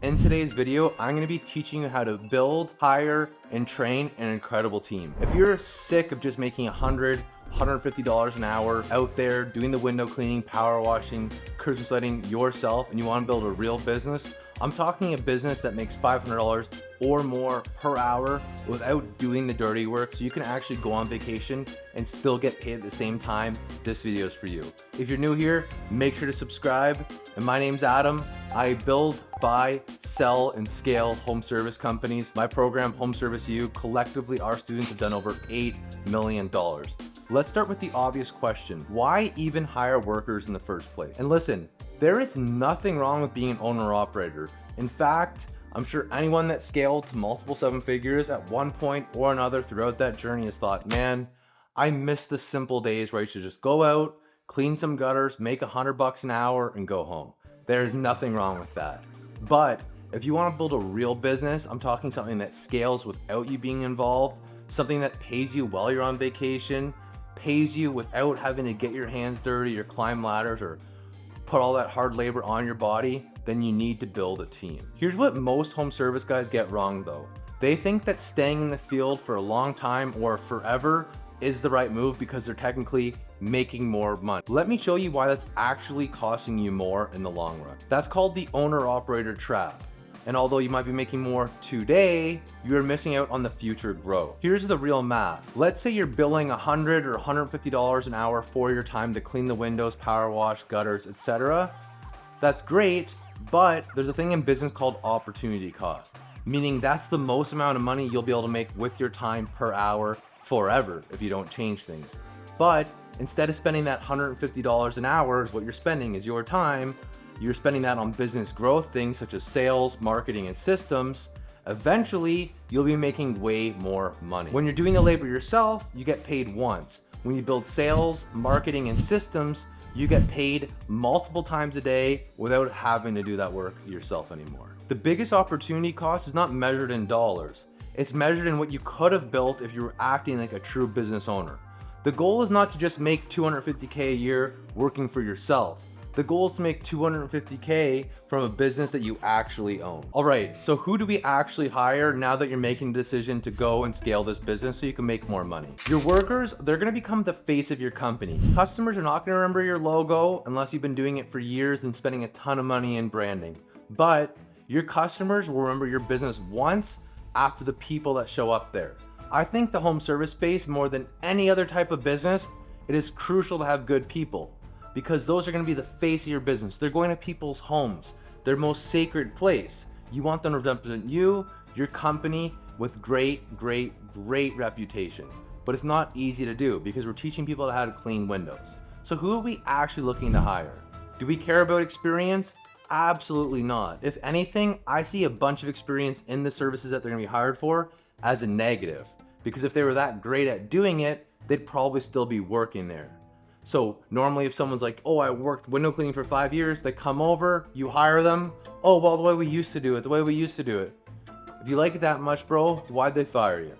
In today's video, I'm going to be teaching you how to build, hire, and train an incredible team. If you're sick of just making $150 an hour out there doing the window cleaning, power washing, Christmas lighting yourself, and you want to build a real business, I'm talking a business that makes $500 or more per hour without doing the dirty work, so you can actually go on vacation and still get paid at the same time. This video is for you. If you're new here, make sure to subscribe. And my name's Adam. I build, buy, sell, and scale home service companies. My program, Home Service U, collectively our students have done over $8 million. Let's start with the obvious question. Why even hire workers in the first place? And listen, there is nothing wrong with being an owner operator. In fact, I'm sure anyone that scaled to multiple seven figures at one point or another throughout that journey has thought, man, I miss the simple days where I should just go out, clean some gutters, make $100 an hour, and go home. There is nothing wrong with that. But if you want to build a real business, I'm talking something that scales without you being involved, something that pays you while you're on vacation, pays you without having to get your hands dirty or climb ladders or put all that hard labor on your body, then you need to build a team. Here's what most home service guys get wrong though. They think that staying in the field for a long time or forever is the right move because they're technically making more money. Let me show you why that's actually costing you more in the long run. That's called the owner-operator trap. And although you might be making more today, you're missing out on the future growth. Here's the real math. Let's say you're billing $100 or $150 an hour for your time to clean the windows, power wash, gutters, etc. That's great, but there's a thing in business called opportunity cost, meaning that's the most amount of money you'll be able to make with your time per hour forever if you don't change things. But instead of spending that $150 an hour is what you're spending is your time, you're spending that on business growth, things such as sales, marketing, and systems. Eventually, you'll be making way more money. When you're doing the labor yourself, you get paid once. When you build sales, marketing, and systems, you get paid multiple times a day without having to do that work yourself anymore. The biggest opportunity cost is not measured in dollars. It's measured in what you could have built if you were acting like a true business owner. The goal is not to just make $250K a year working for yourself. The goal is to make $250K from a business that you actually own. All right, so who do we actually hire now that you're making the decision to go and scale this business so you can make more money? Your workers, they're gonna become the face of your company. Customers are not gonna remember your logo unless you've been doing it for years and spending a ton of money in branding. But your customers will remember your business once after the people that show up there. I think the home service space, more than any other type of business, it is crucial to have good people, because those are going to be the face of your business. They're going to people's homes, their most sacred place. You want them to represent you, your company, with great reputation. But it's not easy to do because we're teaching people how to clean windows. So who are we actually looking to hire? Do we care about experience? Absolutely not. If anything, I see a bunch of experience in the services that they're going to be hired for as a negative, because if they were that great at doing it, they'd probably still be working there. So normally if someone's like, oh, I worked window cleaning for 5 years, they come over, you hire them. Oh, well, the way we used to do it. If you like it that much, bro, why'd they fire you?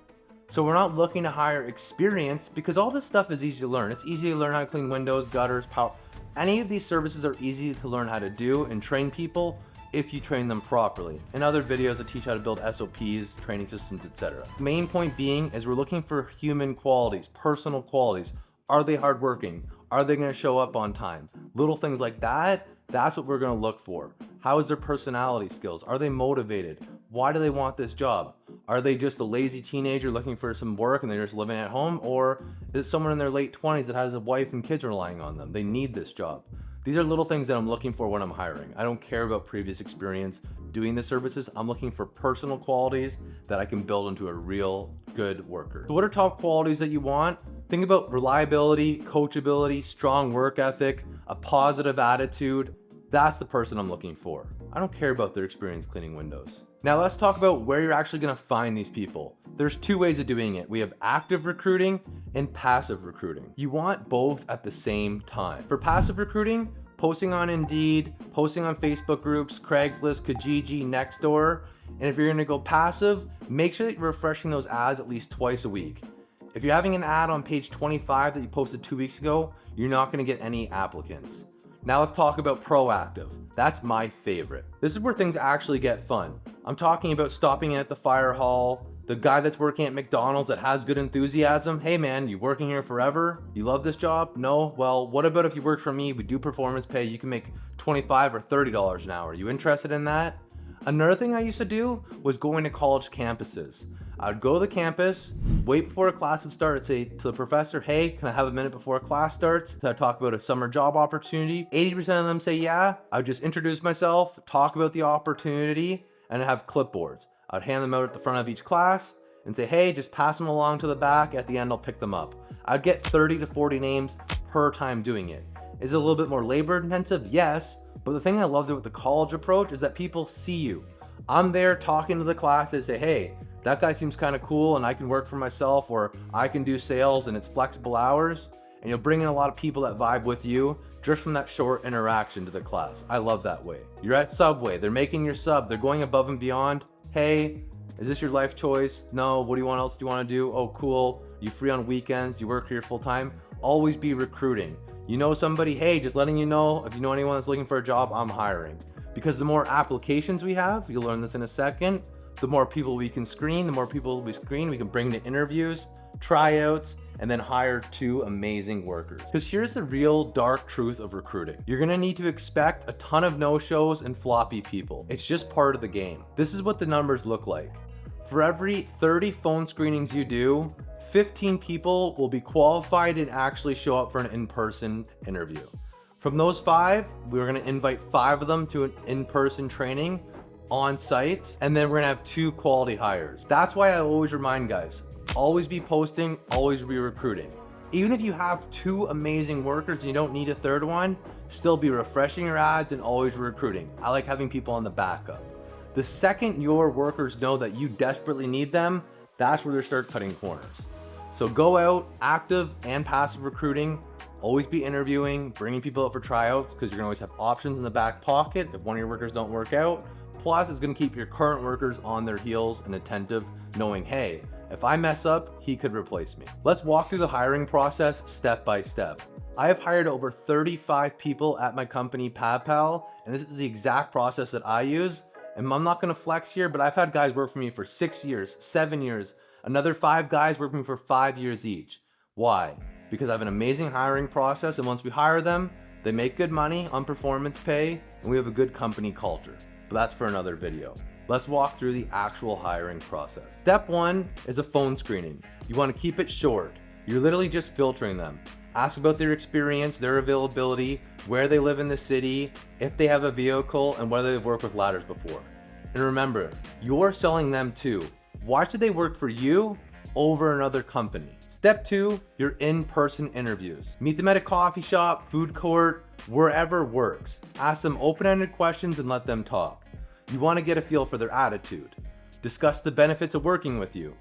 So we're not looking to hire experience because all this stuff is easy to learn. It's easy to learn how to clean windows, gutters, power. Any of these services are easy to learn how to do and train people if you train them properly. In other videos, I teach how to build SOPs, training systems, etc. Main point being is we're looking for human qualities, personal qualities. Are they hardworking? Are they going to show up on time? Little things like that, that's what we're going to look for. How is their personality skills? Are they motivated? Why do they want this job? Are they just a lazy teenager looking for some work and they're just living at home? Or is it someone in their late 20s that has a wife and kids relying on them? They need this job. These are little things that I'm looking for when I'm hiring. I don't care about previous experience doing the services. I'm looking for personal qualities that I can build into a real good worker. So what are top qualities that you want? Think about reliability, coachability, strong work ethic, a positive attitude. That's the person I'm looking for. I don't care about their experience cleaning windows. Now let's talk about where you're actually gonna find these people. There's two ways of doing it. We have active recruiting and passive recruiting. You want both at the same time. For passive recruiting, posting on Indeed, posting on Facebook groups, Craigslist, Kijiji, Nextdoor. And if you're gonna go passive, make sure that you're refreshing those ads at least twice a week. If you're having an ad on page 25 that you posted 2 weeks ago, you're not gonna get any applicants. Now let's talk about proactive. That's my favorite. This is where things actually get fun. I'm talking about stopping at the fire hall, the guy that's working at McDonald's that has good enthusiasm. Hey man, you working here forever? You love this job? No? Well, what about if you work for me? We do performance pay. You can make $25 or $30 an hour. You interested in that? Another thing I used to do was going to college campuses. I'd go to the campus, wait before a class would start, I'd say to the professor, hey, can I have a minute before a class starts to talk about a summer job opportunity? 80% of them say yeah. I would just introduce myself, talk about the opportunity, and have clipboards. I'd hand them out at the front of each class and say, hey, just pass them along to the back. At the end, I'll pick them up. I'd get 30 to 40 names per time doing it. Is it a little bit more labor intensive? Yes. But the thing I loved with the college approach is that people see you. I'm there talking to the class. They say, hey, that guy seems kind of cool and I can work for myself, or I can do sales and it's flexible hours. And you'll bring in a lot of people that vibe with you just from that short interaction to the class. I love that way. You're at Subway. They're making your sub. They're going above and beyond. Hey, is this your life choice? No. What do you want else do you want to do? Oh, cool. You free on weekends? You work here full time? Always be recruiting. You know somebody, hey, just letting you know, if you know anyone that's looking for a job, I'm hiring. Because the more applications we have, you'll learn this in a second, the more people we can screen, the more people we screen, we can bring to interviews, tryouts, and then hire 2 amazing workers. Because here's the real dark truth of recruiting. You're gonna need to expect a ton of no-shows and floppy people. It's just part of the game. This is what the numbers look like. For every 30 phone screenings you do, 15 people will be qualified and actually show up for an in-person interview. From those 5, we're gonna invite 5 of them to an in-person training on site, and then we're gonna have 2 quality hires. That's why I always remind guys, always be posting, always be recruiting. Even if you have 2 amazing workers and you don't need a 3rd one, still be refreshing your ads and always recruiting. I like having people on the backup. The second your workers know that you desperately need them, that's where they start cutting corners. So go out, active and passive recruiting, always be interviewing, bringing people out for tryouts, because you're gonna always have options in the back pocket if one of your workers don't work out. Plus, it's gonna keep your current workers on their heels and attentive, knowing, hey, if I mess up, he could replace me. Let's walk through the hiring process step by step. I have hired over 35 people at my company, PadPal, and this is the exact process that I use. And I'm not gonna flex here, but I've had guys work for me for 6 years, 7 years, another 5 guys work for me for 5 years each. Why? Because I have an amazing hiring process, and once we hire them, they make good money on performance pay, and we have a good company culture. But that's for another video. Let's walk through the actual hiring process. Step 1 is a phone screening. You want to keep it short. You're literally just filtering them. Ask about their experience, their availability, where they live in the city, if they have a vehicle, and whether they've worked with ladders before. And remember, you're selling them too. Why should they work for you over another company? Step 2, your in-person interviews. Meet them at a coffee shop, food court, wherever works. Ask them open-ended questions and let them talk. You want to get a feel for their attitude. Discuss the benefits of working with you.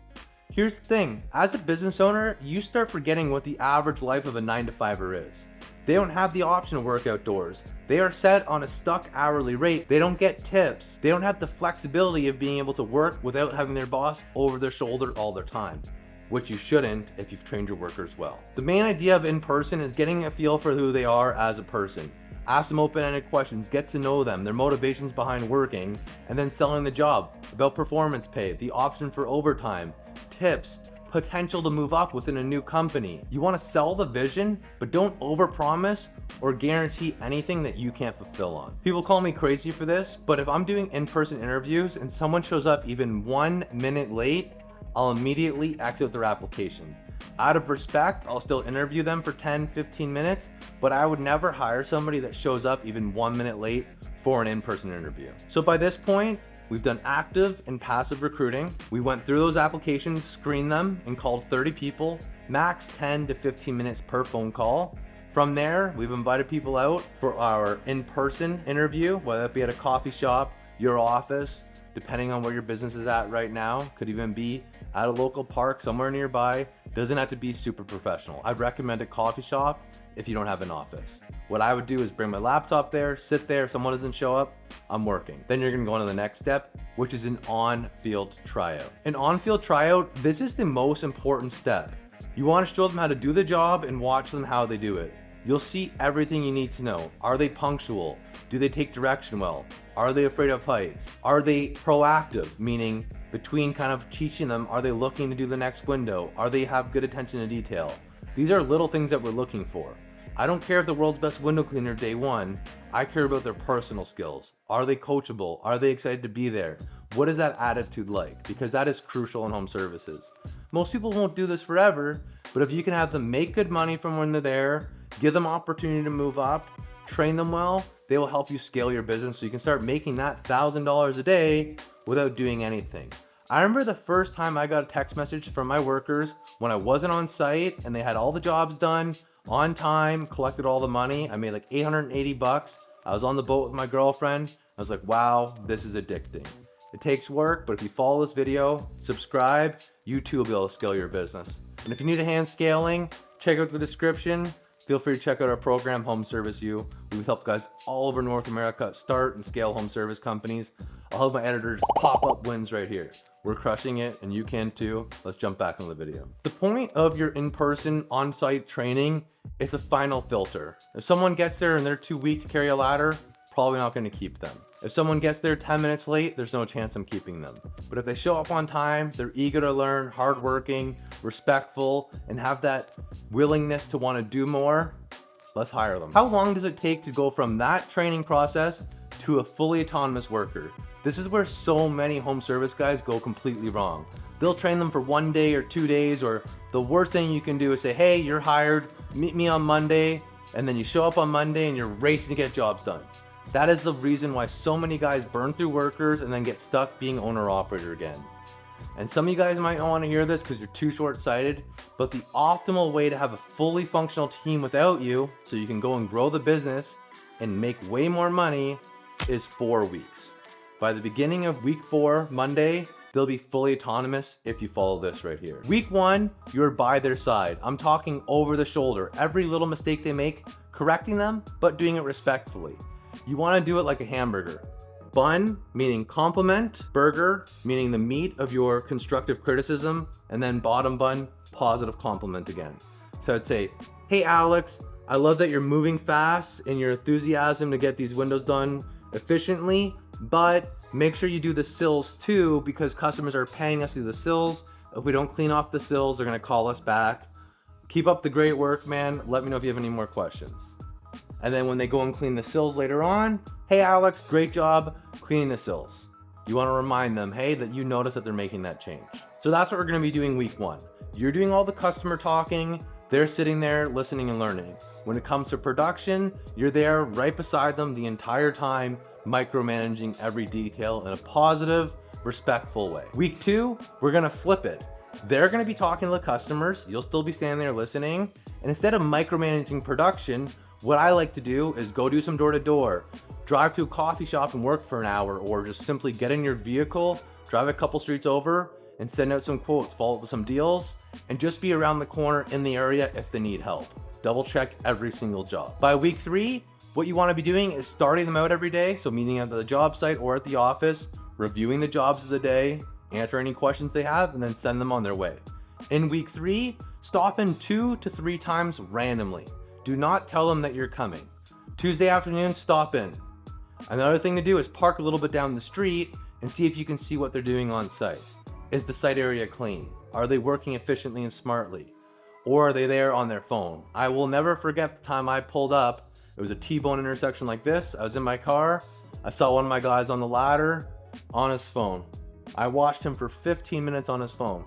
Here's the thing, as a business owner, you start forgetting what the average life of a 9-to-5er is. They don't have the option to work outdoors. They are set on a stuck hourly rate. They don't get tips. They don't have the flexibility of being able to work without having their boss over their shoulder all their time, which you shouldn't if you've trained your workers well. The main idea of in-person is getting a feel for who they are as a person. Ask them open-ended questions, get to know them, their motivations behind working, and then selling the job, about performance pay, the option for overtime, tips, potential to move up within a new company. You want to sell the vision, but don't overpromise or guarantee anything that you can't fulfill on. People call me crazy for this, but if I'm doing in-person interviews and someone shows up even 1 minute late, I'll immediately exit their application. Out of respect, I'll still interview them for 10-15 minutes, but I would never hire somebody that shows up even 1 minute late for an in-person interview. So by this point, we've done active and passive recruiting. We went through those applications, screened them, and called 30 people, max 10 to 15 minutes per phone call. From there, we've invited people out for our in-person interview, whether it be at a coffee shop, your office, depending on where your business is at right now. Could even be at a local park somewhere nearby. Doesn't have to be super professional. I'd recommend a coffee shop if you don't have an office. What I would do is bring my laptop there, sit there, if someone doesn't show up, I'm working. Then you're gonna go on to the next step, which is an on-field tryout. An on-field tryout, this is the most important step. You wanna show them how to do the job and watch them how they do it. You'll see everything you need to know. Are they punctual? Do they take direction well? Are they afraid of heights? Are they proactive? Meaning between kind of teaching them, are they looking to do the next window? Are they have good attention to detail? These are little things that we're looking for. I don't care if the world's best window cleaner day one. I care about their personal skills. Are they coachable? Are they excited to be there? What is that attitude like? Because that is crucial in home services. Most people won't do this forever, but if you can have them make good money from when they're there, give them opportunity to move up, train them well, they will help you scale your business so you can start making that $1,000 a day without doing anything. I remember the first time I got a text message from my workers when I wasn't on site and they had all the jobs done on time, collected all the money. I made like 880 bucks. I was on the boat with my girlfriend. I was like, wow, this is addicting. It takes work, but if you follow this video, subscribe, you too will be able to scale your business. And if you need a hand scaling, check out the description. Feel free to check out our program, Home Service U. We've helped guys all over North America start and scale home service companies. I'll help my editors pop up wins right here. We're crushing it and you can too. Let's jump back into the video. The point of your in-person on-site training is a final filter. If someone gets there and they're too weak to carry a ladder, probably not going to keep them. If someone gets there 10 minutes late, there's no chance I'm keeping them. But if they show up on time, they're eager to learn, hardworking, respectful, and have that willingness to want to do more, let's hire them. How long does it take to go from that training process to a fully autonomous worker? This is where so many home service guys go completely wrong. They'll train them for 1 day or 2 days, or the worst thing you can do is say, hey, you're hired, meet me on Monday, and then you show up on Monday and you're racing to get jobs done. That is the reason why so many guys burn through workers and then get stuck being owner-operator again. And some of you guys might not want to hear this because you're too short-sighted, but the optimal way to have a fully functional team without you, so you can go and grow the business and make way more money, is 4 weeks. By the beginning of week 4, Monday, they'll be fully autonomous if you follow this right here. Week 1, you're by their side. I'm talking over the shoulder. Every little mistake they make, correcting them, but doing it respectfully. You want to do it like a hamburger. Bun, meaning compliment. Burger, meaning the meat of your constructive criticism. And then bottom bun, positive compliment again. So I'd say, hey Alex, I love that you're moving fast and your enthusiasm to get these windows done efficiently, but make sure you do the sills too, because customers are paying us to do the sills. If we don't clean off the sills, they're going to call us back. Keep up the great work, man. Let me know if you have any more questions. And then when they go and clean the sills later on, hey Alex, great job cleaning the sills. You want to remind them, hey, that you notice that they're making that change. So that's what we're going to be doing week 1. You're doing all the customer talking, they're sitting there listening and learning. When it comes to production, you're there right beside them the entire time, micromanaging every detail in a positive, respectful way. Week 2, we're going to flip it. They're going to be talking to the customers, you'll still be standing there listening, and instead of micromanaging production, what I like to do is go do some door-to-door, drive to a coffee shop and work for an hour, or just simply get in your vehicle, drive a couple streets over, and send out some quotes, follow up with some deals, and just be around the corner in the area if they need help. Double check every single job. By week 3, what you want to be doing is starting them out every day, so meeting at the job site or at the office, reviewing the jobs of the day, answer any questions they have, and then send them on their way. In week 3, stop in 2 to 3 times randomly. Do not tell them that you're coming. Tuesday afternoon, stop in. Another thing to do is park a little bit down the street and see if you can see what they're doing on site. Is the site area clean? Are they working efficiently and smartly? Or are they there on their phone? I will never forget the time I pulled up. It was a T-bone intersection like this. I was in my car. I saw one of my guys on the ladder on his phone. I watched him for 15 minutes on his phone.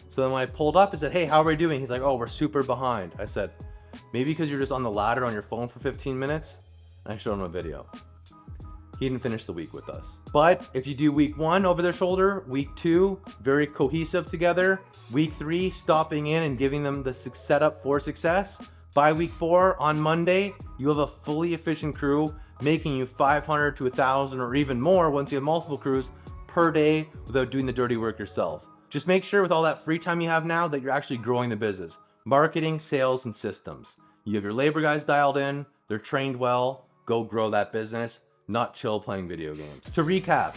So then when I pulled up, I said, hey, how are we doing? He's like, oh, we're super behind. I said, maybe because you're just on the ladder on your phone for 15 minutes? And I showed him a video. He didn't finish the week with us. But if you do week 1 over their shoulder, week 2, very cohesive together, week 3, stopping in and giving them the setup for success, by week 4 on Monday, you have a fully efficient crew making you 500 to 1,000 or even more once you have multiple crews per day without doing the dirty work yourself. Just make sure with all that free time you have now that you're actually growing the business. Marketing, sales, and systems. You have your labor guys dialed in, they're trained well, go grow that business, not chill playing video games. To recap,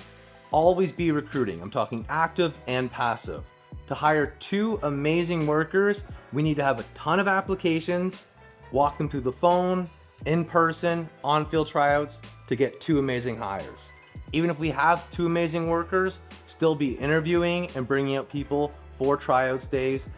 always be recruiting. I'm talking active and passive. To hire 2 amazing workers, we need to have a ton of applications walk them through the phone, in person, on-field tryouts to get 2 amazing hires. Even if we have 2 amazing workers, still be interviewing and bringing out people for tryouts days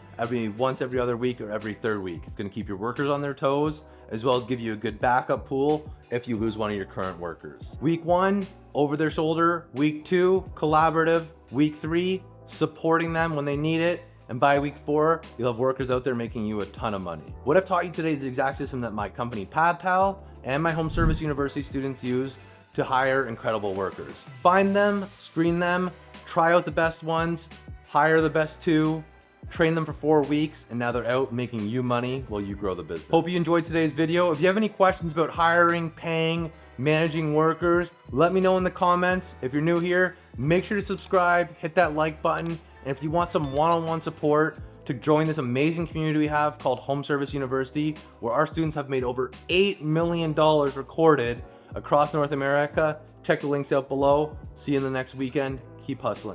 once every other week or every 3rd week. It's gonna keep your workers on their toes, as well as give you a good backup pool if you lose one of your current workers. Week 1, over their shoulder. Week 2, collaborative. Week 3, supporting them when they need it. And by week 4, you'll have workers out there making you a ton of money. What I've taught you today is the exact system that my company PadPal and my Home Service University students use to hire incredible workers. Find them, screen them, try out the best ones, hire the best 2, train them for 4 weeks, and now they're out making you money while you grow the business. Hope you enjoyed today's video. If you have any questions about hiring, paying, managing workers, let me know in the comments. If you're new here, make sure to subscribe, hit that like button, and if you want some one-on-one support to join this amazing community we have called Home Service University, where our students have made over $8 million recorded across North America, check the links out below. See you in the next weekend. Keep hustling.